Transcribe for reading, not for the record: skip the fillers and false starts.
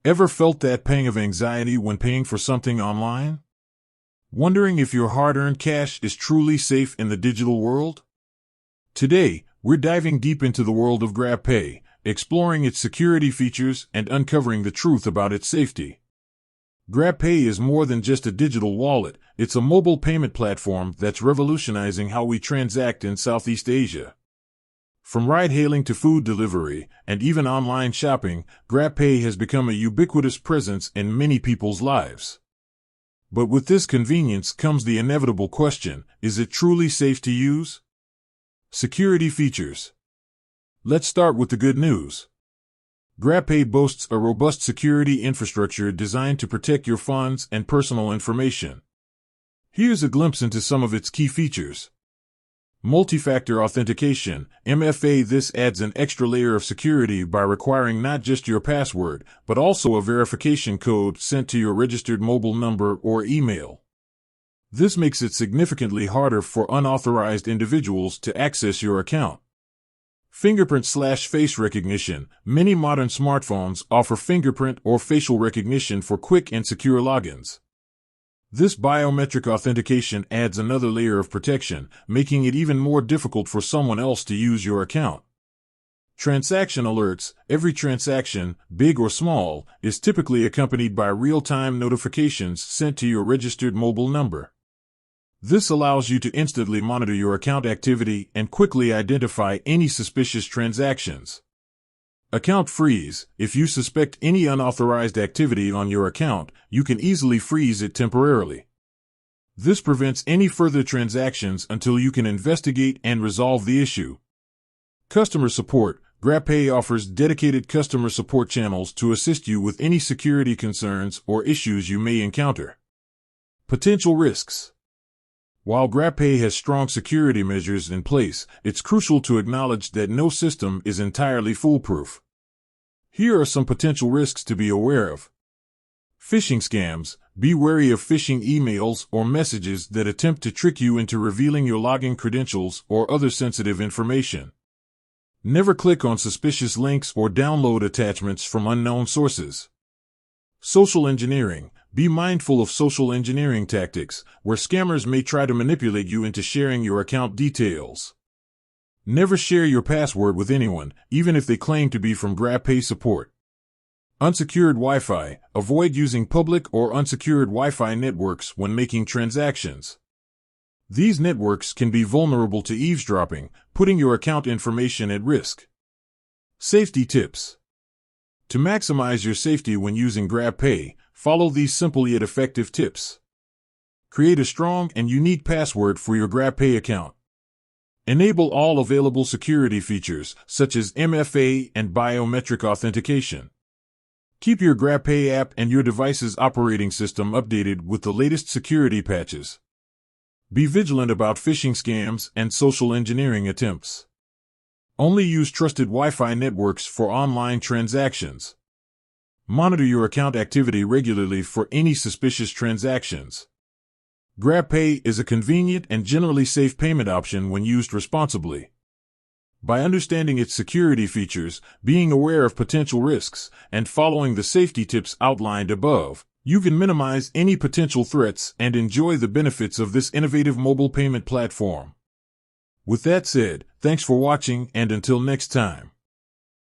Ever felt that pang of anxiety when paying for something online? Wondering if your hard-earned cash is truly safe in the digital world? Today, we're diving deep into the world of GrabPay, exploring its security features and uncovering the truth about its safety. GrabPay is more than just a digital wallet, it's a mobile payment platform that's revolutionizing how we transact in Southeast Asia. From ride-hailing to food delivery, and even online shopping, GrabPay has become a ubiquitous presence in many people's lives. But with this convenience comes the inevitable question, is it truly safe to use? Security features. Let's start with the good news. GrabPay boasts a robust security infrastructure designed to protect your funds and personal information. Here's a glimpse into some of its key features. Multi-factor authentication, MFA. This adds an extra layer of security by requiring not just your password, but also a verification code sent to your registered mobile number or email. This makes it significantly harder for unauthorized individuals to access your account. Fingerprint/face recognition. Many modern smartphones offer fingerprint or facial recognition for quick and secure logins. This biometric authentication adds another layer of protection, making it even more difficult for someone else to use your account. Transaction alerts. Every transaction, big or small, is typically accompanied by real-time notifications sent to your registered mobile number. This allows you to instantly monitor your account activity and quickly identify any suspicious transactions. Account freeze. If you suspect any unauthorized activity on your account, you can easily freeze it temporarily. This prevents any further transactions until you can investigate and resolve the issue. Customer support. GrabPay offers dedicated customer support channels to assist you with any security concerns or issues you may encounter. Potential risks. While GrabPay has strong security measures in place, it's crucial to acknowledge that no system is entirely foolproof. Here are some potential risks to be aware of. Phishing scams. Be wary of phishing emails or messages that attempt to trick you into revealing your login credentials or other sensitive information. Never click on suspicious links or download attachments from unknown sources. Social engineering. Be mindful of social engineering tactics, where scammers may try to manipulate you into sharing your account details. Never share your password with anyone, even if they claim to be from GrabPay support. Unsecured Wi-Fi. Avoid using public or unsecured Wi-Fi networks when making transactions. These networks can be vulnerable to eavesdropping, putting your account information at risk. Safety tips. To maximize your safety when using GrabPay, follow these simple yet effective tips. Create a strong and unique password for your GrabPay account. Enable all available security features, such as MFA and biometric authentication. Keep your GrabPay app and your device's operating system updated with the latest security patches. Be vigilant about phishing scams and social engineering attempts. Only use trusted Wi-Fi networks for online transactions. Monitor your account activity regularly for any suspicious transactions. GrabPay is a convenient and generally safe payment option when used responsibly. By understanding its security features, being aware of potential risks, and following the safety tips outlined above, you can minimize any potential threats and enjoy the benefits of this innovative mobile payment platform. With that said, thanks for watching, and until next time.